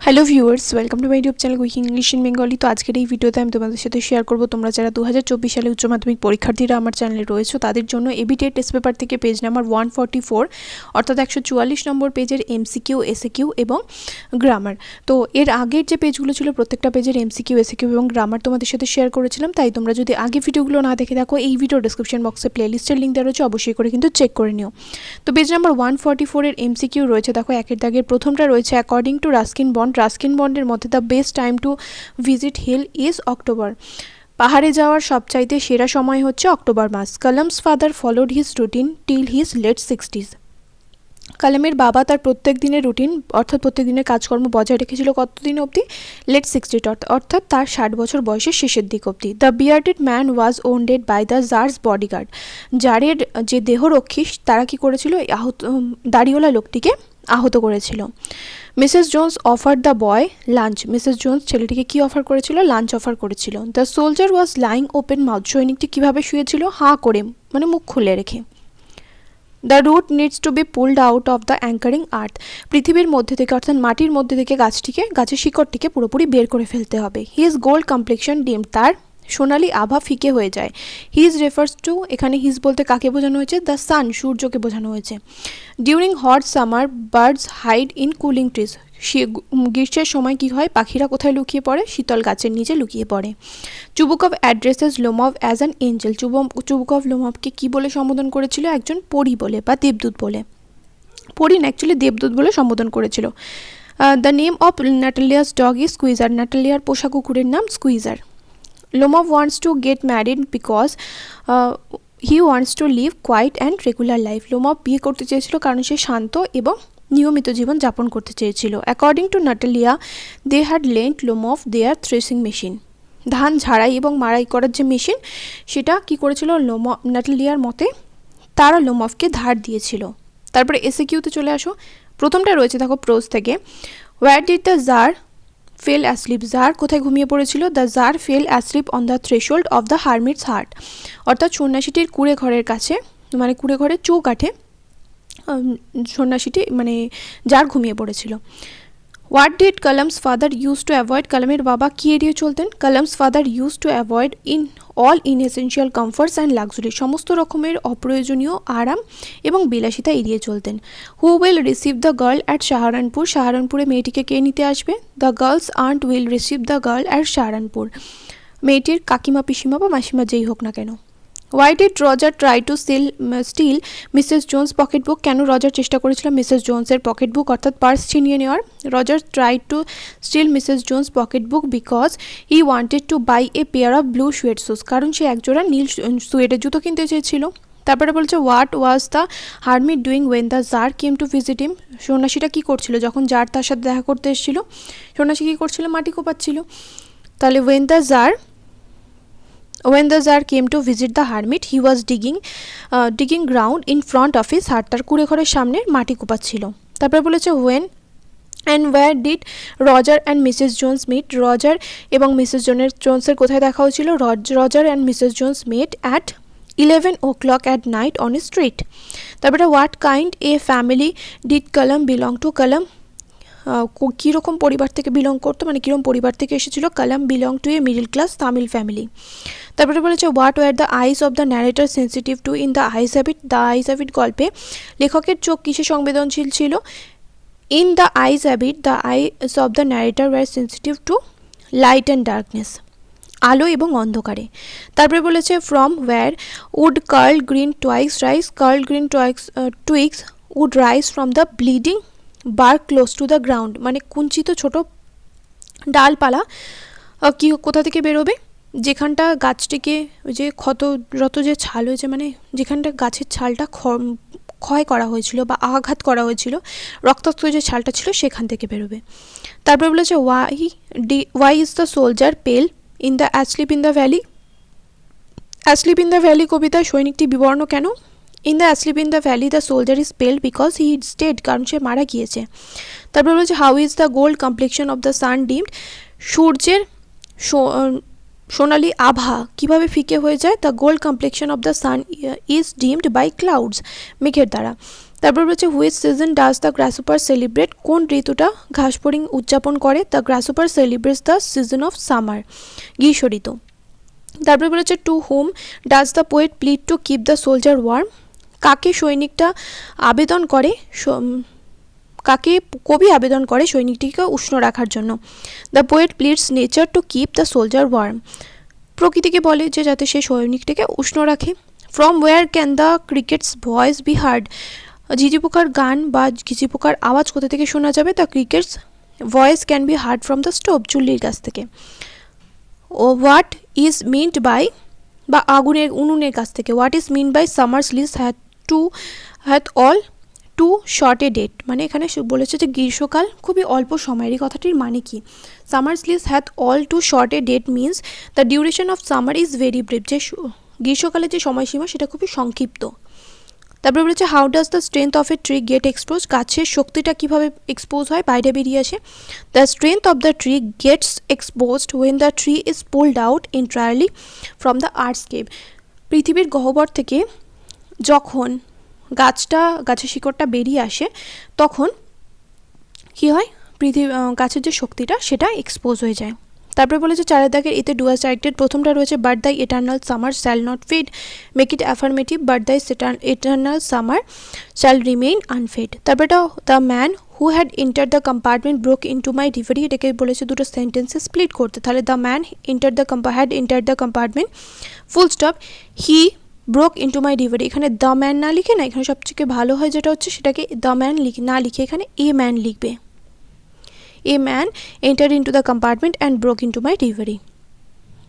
Hello viewers, welcome to my YouTube channel quick English in Bengali. তো আজকের এই ভিডিওতে আমি তোমাদের সাথে শেয়ার করব তোমরা যারা 2024 সালে উচ্চ মাধ্যমিক পরীক্ষার্থীরা আমার চ্যানেলে রয়েছে তাদের জন্য ABTA টেস্ট পেপার থেকে পেজ নাম্বার 144 অর্থাৎ 144 নম্বর পেজের MCQ, SAQ এবং গ্রামার। তো এর আগের যে পেজগুলো ছিল প্রত্যেকটা পেজের MCQ, SAQ এবং গ্রামার তোমাদের সাথে শেয়ার করেছিলাম। তাই তোমরা যদি আগে ভিডিওগুলো না দেখে থাকো এই ভিডিও ডেসক্রিপশন বক্সে প্লেলিস্টের লিঙ্ক দেওয়া রয়েছে, অবশ্যই করে কিন্তু চেক করে নিও। তো পেজ নাম্বার 144 এর MCQ রয়েছে, দেখো একের দাগের প্রথমটা রয়েছে অ্যাকর্ডিং টু রাস্কিন বন্ডের মধ্যে the best time to visit hill is October. পাহাড়ে যাওয়ার সবচাইতে সেরা সময় হচ্ছে অক্টোবর মাস। Kalam's father followed his routine till his late 60s। কালামের বাবা তার প্রত্যেক দিনের রুটিন অর্থাৎ প্রত্যেক দিনের কাজকর্ম বজায় রেখেছিল কতদিন অবধি? লেট 60 অর্থাৎ তার 60 বছর বয়সের শেষের দিক অবধি। The bearded man was wounded by the tsar's bodyguard. জারের যে দেহরক্ষী তারা কি করেছিল? দাড়িওয়ালা লোকটিকে আহত করেছিল। Mrs Jones offer the boy lunch. Mrs Jones ছেলেটিকে কি অফার করেছিল? লাঞ্চ অফার করেছিল। The soldier was lying open mouth. সৈনিকটি কীভাবে শুয়েছিল? হাঁ করে, মানে মুখ খুলে রেখে। The root needs to be pulled out of the anchoring earth. পৃথিবীর মধ্যে থেকে অর্থাৎ মাটির মধ্যে থেকে গাছের শিকড়টিকে পুরোপুরি বের করে ফেলতে হবে। হিজ গোল্ড কমপ্লেকশন ডিম। তার সোনালি আভা ফিকে হয়ে যায়। হিজ রেফার্স টু, এখানে হিজ বলতে কাকে বোঝানো হয়েছে? দ্য সান, সূর্যকে বোঝানো হয়েছে। During hot summer birds hide in cooling trees. গ্রীষ্মের সময় কি হয়? পাখিরা কোথায় লুকিয়ে পড়ে? শীতল গাছের নিচে লুকিয়ে পড়ে। Chubukov addresses Lomov as an angel. Chubukov লোমভকে কি বলে সম্বোধন করেছিল? একজন পরী বলে বা দেবদূত বলে। পরী না, অ্যাকচুয়ালি দেবদূত বলে সম্বোধন করেছিল। The name of Natalia's dog is Squeezer. ন্যাটালিয়ার পোষা কুকুরের নাম Squeezer. Lomov wants to get married because he wants to live quiet and regular life. Lomov বিয়ে করতে চেয়েছিল কারণ সে শান্ত এবং নিয়মিত জীবন যাপন করতে চেয়েছিল। According to Natalia they had lent Lomov their threshing machine. ধান ঝাড়াই এবং মাড়াই করার যে মেশিন সেটা কি করেছিল? নাটালিয়ার মতে তারা লোমভকে ধার দিয়েছিল। তারপরে এসএকিউতে চলে আসো। প্রথমটা রয়েছে দেখো প্রোজ থেকে। Where did the tsar fell asleep. Tsar কোথায় ঘুমিয়ে পড়েছিল? The tsar fell asleep on the threshold of the hermit's hut. অর্থাৎ সন্ন্যাসীটির কুঁড়ে ঘরের কাছে, মানে কুঁড়ে ঘরের চৌকাঠে সন্ন্যাসীটি মানে জার ঘুমিয়ে পড়েছিল। What did Kalam's father use to avoid. কালামের বাবা কি এড়িয়ে চলতেন? Kalam's father use to avoid all inessential comforts and luxury. সমস্ত রকমের অপ্রয়োজনীয় আরাম এবং বিলাসিতা এড়িয়ে চলতেন। Who will receive the girl at Saharanpur. সাহারানপুরে মেয়েটিকে কে নিতে আসবে? The girl's aunt will receive the girl at Saharanpur. মেয়েটির কাকিমা, পিসিমা বা মাসিমা যেই হোক না কেন। Why did Roger try to steal Mrs Jones pocket বুক। কেন রজার চেষ্টা করেছিল মিসেস জোন্সের পকেট বুক অর্থাৎ পার্স ছিনিয়ে নেওয়ার? Roger try to steal Mrs Jones pocket book because he wanted to buy a pair of blue suede shoes. কারণ সে একজোড়া নীল সুয়েটের জুতো কিনতে চেয়েছিল। তারপরে বলছে what was the hermit doing when the tsar came to visit him. সন্ন্যাসীটা কী করছিল যখন জার তার সাথে দেখা করতে এসেছিল? সন্ন্যাসী কী করছিল? মাটি কোপাচ্ছিল। তাহলে when the Tsar came to visit the hermit, he was digging ground in front of his hut. তার কুঁড়ে ঘরের সামনে মাটি কোপাচ্ছিল। তারপরে বলেছে when and where did Roger and Mrs. Jones meet? Roger এবং মিসেস জোন্সের কোথায় দেখা হয়েছিল? Roger and Mrs Jones mate at 11 o'clock at night on a street. তারপরে what kind a family did Kalam belong to? কালাম কীরকম পরিবার থেকে belong করতো, মানে কীরকম পরিবার থেকে এসেছিল? Kalam belong to a middle class Tamil family. তারপরে বলেছে what were the eyes of the narrator sensitive to in the eyes have it. The eyes have it গল্পে লেখকের চোখ কিসে সংবেদনশীল ছিল? In the eyes have it the eyes of the narrator were sensitive to light and darkness, আলো এবং অন্ধকারে। তারপরে বলেছে from where would curl green twigs rise. Curl green twigs would rise from the bleeding bar close to the ground. মানে কুঞ্চিত ছোট ডালপালা কি কোথা থেকে বেরোবে? যেখানটা গাছটিকে ওই যে ক্ষতরত যে ছাল হয়েছে, মানে যেখানটা গাছের ছালটা ক্ষয় করা হয়েছিল বা আঘাত করা হয়েছিল, রক্তাক্ত যে ছালটা ছিল সেখান থেকে বেরোবে। তারপরে বলেছে why is the soldier pale in the asleep in the valley. Asleep in the valley কবিতায় সৈনিকটি বিবর্ণ কেন? In the asleep in the valley the soldier is pale because he is dead. কারণ সে মারা গিয়েছে। তারপরে বলেছে how is the gold complexion of the sun dimmed. সূর্যের সোনালি আভা কিভাবে ফিকে হয়ে যায়? The gold complexion of the sun is dimmed by clouds. মেঘের দ্বারা। তারপর হচ্ছে which season does the grasshopper celebrate, কোন ঋতুটা ঘাসফড়িং উদযাপন করে? The grasshopper celebrates the season of summer, গ্রীষ্ম ঋতু। তারপরে বলেছে to whom does the poet plead to keep the soldier warm, কাকে সৈনিকটা আবেদন করে, কাকে কবি আবেদন করে সৈনিকটিকে উষ্ণ রাখার জন্য? The poet pleads nature to keep the soldier warm, প্রকৃতিকে বলে যে যাতে সে সৈনিকটিকে উষ্ণ রাখে। From where can the crickets voice be heard, ঝিঝি পোকার গান বা ঝিঝি পোকার আওয়াজ কোথা থেকে শোনা যাবে? The crickets voice can be heard from the stove, চুল্লির কাছ থেকে। ও হোয়াট ইজ মিন্ড বাই, বা আগুনের উনুনের কাছ থেকে, what is meant by summer's lease hath all too short a date, মানে এখানে বলেছে যে গ্রীষ্মকাল খুবই অল্প সময়ের, এই কথাটির মানে কি? Summer's lease hath all too short a date means the duration of summer is very brief, যে গ্রীষ্মকালের যে সময়সীমা সেটা খুবই সংক্ষিপ্ত। তারপরে বলেছে how does the strength of a tree get exposed, গাছের শক্তিটা কীভাবে এক্সপোজ হয়, বাইরে বেরিয়ে আসে? The strength of the tree gets exposed when the tree is pulled out entirely from the earthscape, পৃথিবীর গহ্বর থেকে যখন গাছের শিকড়টা বেরিয়ে আসে তখন কি হয়, গাছের যে শক্তিটা সেটা এক্সপোজ হয়ে যায়। তারপরে বলেছে চারের দাগের এতে ডু অ্যাজ ডাইরেক্টেড, প্রথমটা রয়েছে but the eternal summer shall not fade, make it affirmative, but the eternal summer shall remain unfaded. তারপরে এটা the man who had enter the compartment broke into my reverie, এটাকে বলেছে দুটো সেন্টেন্সে split করতে। তাহলে the man had enter the compartment full stop he broke into my reverie, এখানে the man না লিখে না, এখানে সবথেকে ভালো হয় যেটা হচ্ছে সেটাকে দ্য ম্যান না লিখে এখানে এ ম্যান লিখবে। A man entered into the compartment and broke into my reverie.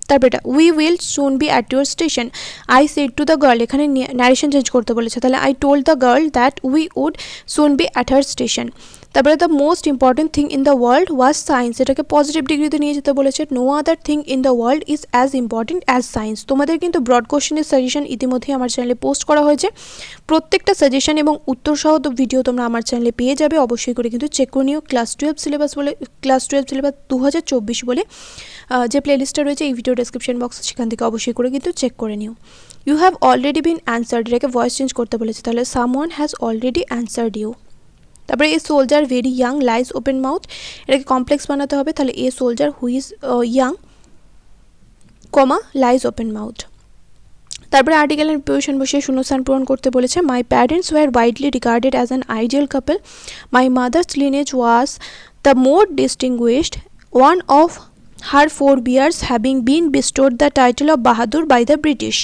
তারপর এটা we will soon be at your station, I said to the girl, এখানে ন্যারেশন চেঞ্জ করতে বলেছে, তাহলে I told the girl that we would soon be at her station. তারপরে the most important thing in the world was science, এটাকে positive ডিগ্রিতে নিয়ে যেতে বলেছে। No other thing in the world is as important as science. তোমাদের কিন্তু broad কোশ্চেনের suggestion ইতিমধ্যে আমার চ্যানেলে পোস্ট করা হয়েছে, প্রত্যেকটা সাজেশন এবং উত্তর সহ ভিডিও তোমরা আমার চ্যানেলে পেয়ে যাবে, অবশ্যই করে কিন্তু চেক করে নিও। ক্লাস 12 সিলেবাস 2024 বলে যে প্লেলিস্টটা রয়েছে এই ভিডিও ডেসক্রিপশন বক্সে, সেখান থেকে অবশ্যই করে কিন্তু চেক করে নিও। You have already been answered, এটাকে ভয়েস চেঞ্জ করতে বলেছে, তাহলে someone has already answered you. তারপরে a soldier very young lies open mouth, এটাকে কমপ্লেক্স বানাতে হবে, তাহলে a soldier who is young comma lies open mouth. তারপরে আর্টিকেল এন্ড প্রিপোজিশন বসিয়ে শূন্যস্থান পূরণ করতে বলেছে। My parents were widely regarded as an ideal couple, my mother's lineage was the more distinguished, one of her forebears having been bestowed the title of Bahadur by the British.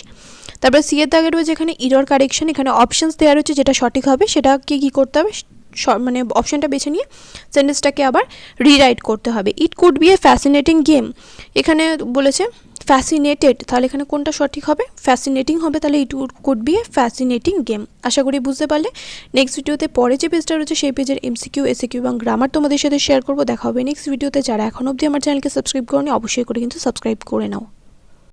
তারপরে C এর দাগে রয়েছে এখানে ইরর কারেকশন, এখানে options দেওয়া রয়েছে, যেটা সঠিক হবে সেটাকে কী করতে হবে, মানে অপশনটা বেছে নিয়ে সেন্টেন্সটাকে আবার রিরাইট করতে হবে। ইট could be a fascinating game, এখানে বলেছে ফ্যাসিনেটেড, তাহলে এখানে কোনটা সঠিক হবে, ফ্যাসিনেটিং হবে, তাহলে it could be a fascinating game. আশা করি বুঝতে পারলে। নেক্সট ভিডিওতে পরে যে পেজটা রয়েছে সেই পেজের এমসিকিউ, এসএকিউ এবং গ্রামার তোমাদের সাথে শেয়ার করবো। দেখা হবে নেক্সট ভিডিওতে। যারা এখন অবধি আমার চ্যানেলকে সাবস্ক্রাইব করোনি অবশ্যই করে কিন্তু সাবস্ক্রাইব করে নাও।